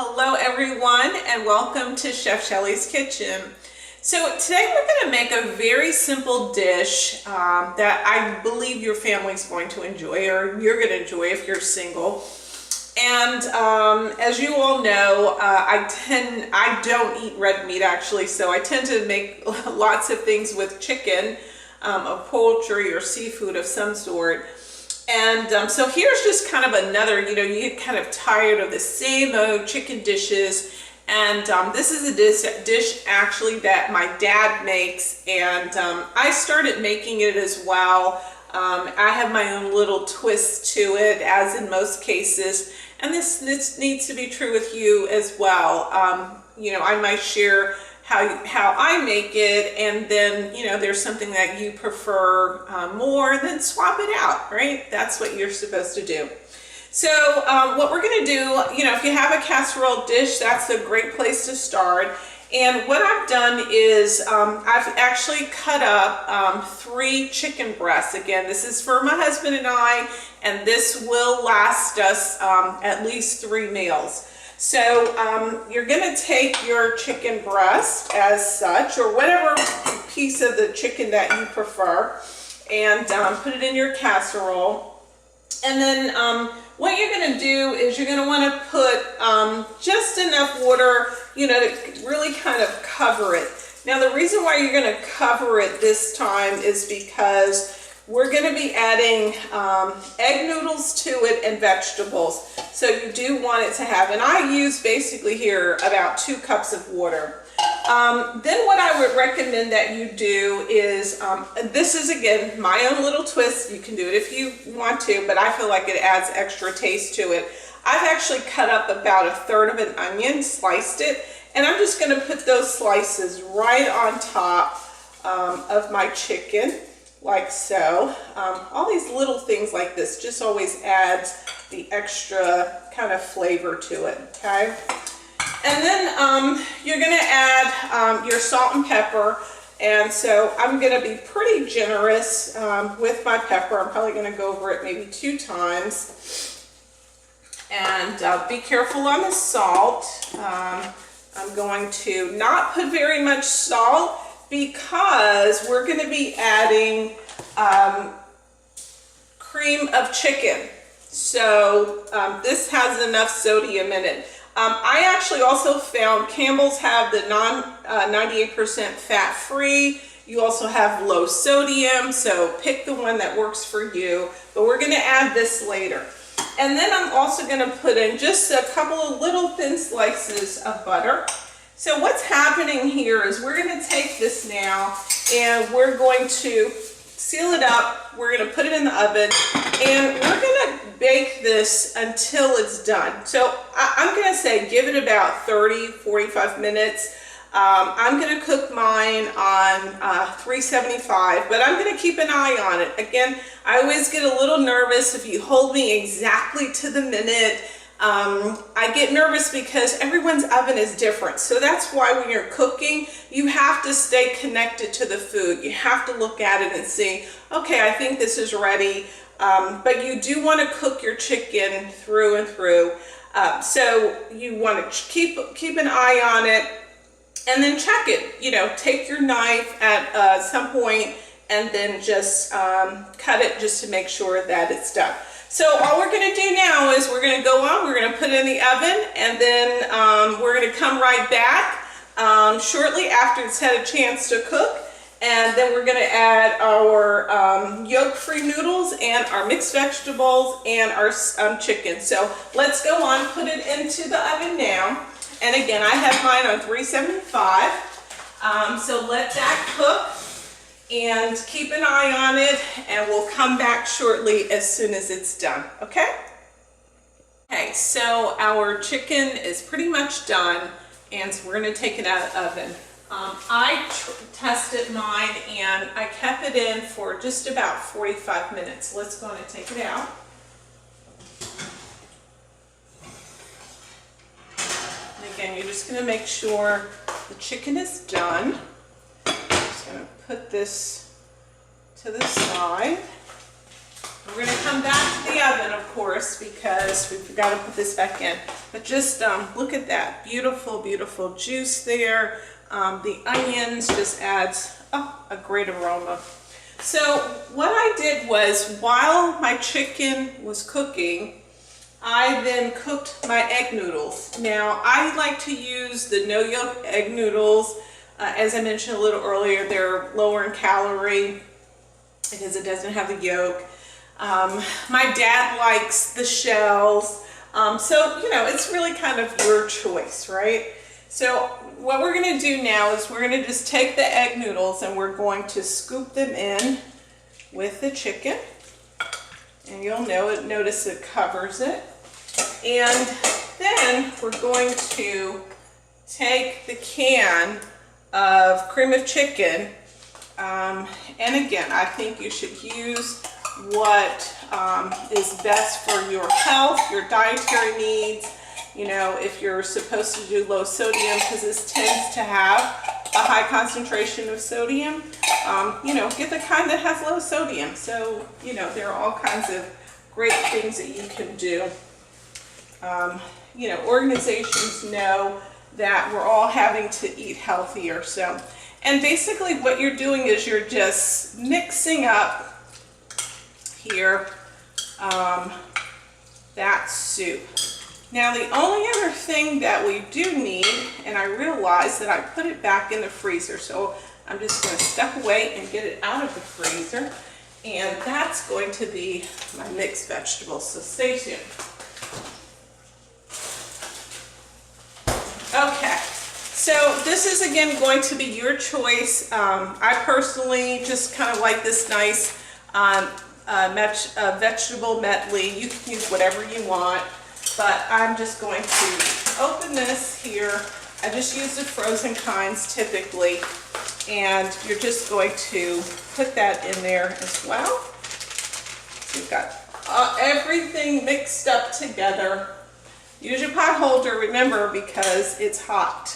Hello everyone and welcome to Chef Shelley's Kitchen. So today we're going to make a very simple dish that I believe your family's going to enjoy, or you're going to enjoy if you're single. And as you all know, I don't eat red meat actually, so I tend to make lots of things with chicken, of poultry or seafood of some sort. And so here's just kind of another, you get kind of tired of the same old chicken dishes. And this is a dish actually that my dad makes, and I started making it as well. I have my own little twist to it, as in most cases, and this needs to be true with you as well. I might share how I make it, and then there's something that you prefer more, then swap it out, right? That's what you're supposed to do. So what we're going to do, if you have a casserole dish, that's a great place to start. And what I've done is I've actually cut up 3 chicken breasts. Again, this is for my husband and I, and this will last us at least 3 meals. So you're going to take your chicken breast as such, or whatever piece of the chicken that you prefer, and put it in your casserole. And then what you're going to do is you're going to want to put just enough water, to really kind of cover it. Now the reason why you're going to cover it this time is because we're going to be adding egg noodles to it and vegetables. So you do want it to have, and I use basically here about 2 cups of water. Then what I would recommend that you do is, this is again my own little twist. You can do it if you want to, but I feel like it adds extra taste to it. I've actually cut up about 1/3 of an onion, sliced it, and I'm just going to put those slices right on top of my chicken, like so. All these little things like this just always adds the extra kind of flavor to it, okay? And then you're going to add your salt and pepper. And so I'm going to be pretty generous with my pepper. I'm probably going to go over it maybe 2 times. And be careful on the salt. I'm going to not put very much salt because we're going to be adding cream of chicken. So this has enough sodium in it. I actually also found Campbell's have the 98% fat free. You also have low sodium, so pick the one that works for you. But we're going to add this later. And then I'm also going to put in just a couple of little thin slices of butter. So what's happening here is we're going to take this now and we're going to seal it up. We're going to put it in the oven, and we're going to bake this until it's done. So I'm going to say give it about 30-45 minutes. I'm going to cook mine on 375, but I'm going to keep an eye on it. Again, I always get a little nervous if you hold me exactly to the minute. I get nervous because everyone's oven is different. So that's why when you're cooking, you have to stay connected to the food. You have to look at it and see, okay, I think this is ready. But you do want to cook your chicken through and through. So you want to keep an eye on it and then check it. Take your knife at some point and then just cut it just to make sure that it's done. So all we're going to do now is we're going to go on, we're going to put it in the oven, and then we're going to come right back shortly after it's had a chance to cook. And then we're going to add our yolk-free noodles and our mixed vegetables and our chicken. So let's go on, put it into the oven now. And again, I have mine on 375. So let that cook. And keep an eye on it, and we'll come back shortly as soon as it's done, okay? Okay, so our chicken is pretty much done, and so we're going to take it out of the oven. I tested mine, and I kept it in for just about 45 minutes. Let's go and take it out. And again, you're just going to make sure the chicken is done. Going to put this to the side. We're going to come back to the oven, of course, because we forgot to put this back in. But just look at that beautiful, beautiful juice there. The onions just adds a great aroma. So what I did was, while my chicken was cooking, I then cooked my egg noodles. Now I like to use the no yolk egg noodles. As I mentioned a little earlier, they're lower in calorie because it doesn't have the yolk. My dad likes the shells. So, you know, it's really kind of your choice, right? So what we're going to do now is we're going to just take the egg noodles and we're going to scoop them in with the chicken. And you'll notice it covers it. And then we're going to take the can of cream of chicken. And again, I think you should use what is best for your health, your dietary needs. You know, if you're supposed to do low sodium, because this tends to have a high concentration of sodium, you know, get the kind that has low sodium. So, you know, there are all kinds of great things that you can do. You know, organizations know that we're all having to eat healthier. So, and basically what you're doing is you're just mixing up here that soup. Now the only other thing that we do need, and I realized that I put it back in the freezer, so I'm just going to step away and get it out of the freezer, and that's going to be my mixed vegetables, so stay tuned. Okay, so this is again going to be your choice. I personally just kind of like this nice vegetable medley. You can use whatever you want, but I'm just going to open this here. I just use the frozen kinds typically, and you're just going to put that in there as well. So you've got everything mixed up together. Use your pot holder, remember, because it's hot.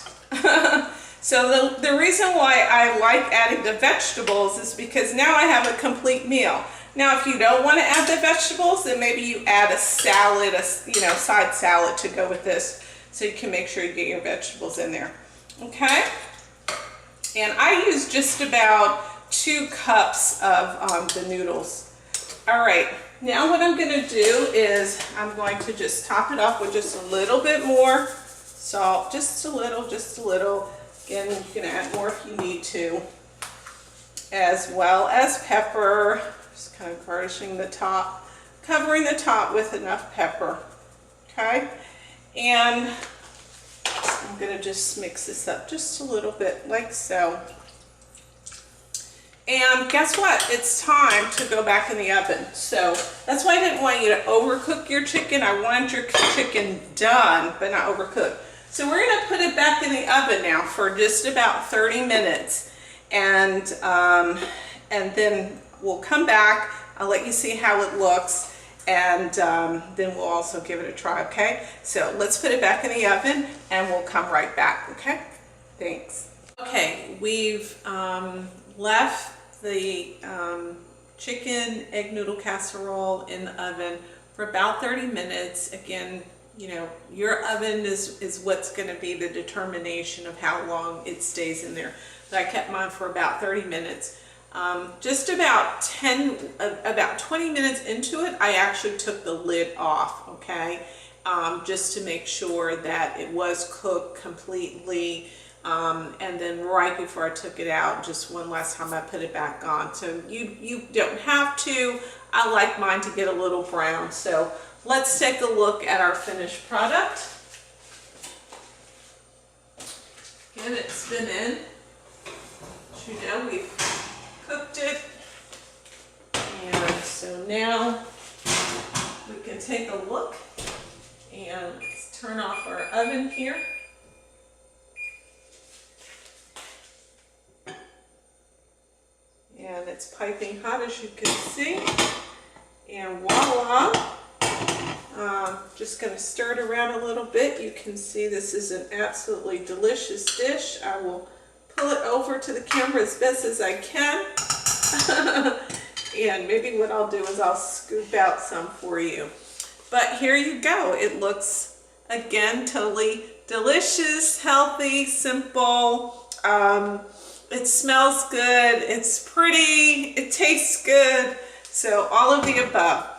So the reason why I like adding the vegetables is because now I have a complete meal. Now, if you don't want to add the vegetables, then maybe you add a salad, side salad to go with this, so you can make sure you get your vegetables in there. Okay? And I use just about 2 cups of the noodles. All right. Now what I'm going to do is I'm going to just top it off with just a little bit more salt, just a little. Again, you can add more if you need to, as well as pepper. Just kind of garnishing the top, covering the top with enough pepper. Okay, and I'm going to just mix this up just a little bit like so. And guess what? It's time to go back in the oven. So that's why I didn't want you to overcook your chicken. I wanted your chicken done, but not overcooked. So we're going to put it back in the oven now for just about 30 minutes. And then we'll come back. I'll let you see how it looks. And then we'll also give it a try, okay? So let's put it back in the oven and we'll come right back, okay? Thanks. Okay, we've left the chicken egg noodle casserole in the oven for about 30 minutes. Again, you know, your oven is what's going to be the determination of how long it stays in there. So I kept mine for about 30 minutes. Just about 20 minutes into it, I actually took the lid off, okay? Just to make sure that it was cooked completely. And then right before I took it out, just one last time I put it back on. So you don't have to. I like mine to get a little brown. So let's take a look at our finished product. Again, it's been in. As you know, we've cooked it. And so now we can take a look, and let's turn off our oven here. And it's piping hot, as you can see. And voila. Just going to stir it around a little bit. You can see this is an absolutely delicious dish. I will pull it over to the camera as best as I can. And maybe what I'll do is I'll scoop out some for you. But here you go. It looks Again, totally delicious, healthy, simple. It smells good, it's pretty, it tastes good. So all of the above.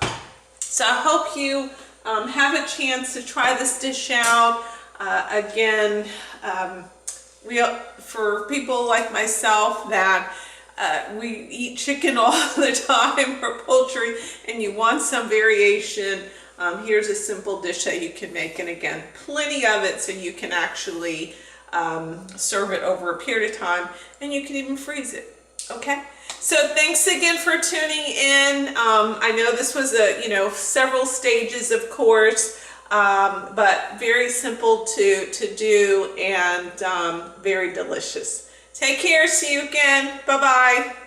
So I hope you have a chance to try this dish out. Again, for people like myself that we eat chicken all the time or poultry and you want some variation, here's a simple dish that you can make, and again, plenty of it so you can actually serve it over a period of time, and you can even freeze it. Okay, so thanks again for tuning in. I know this was several stages, of course, but very simple to do and very delicious. Take care. See you again. Bye-bye.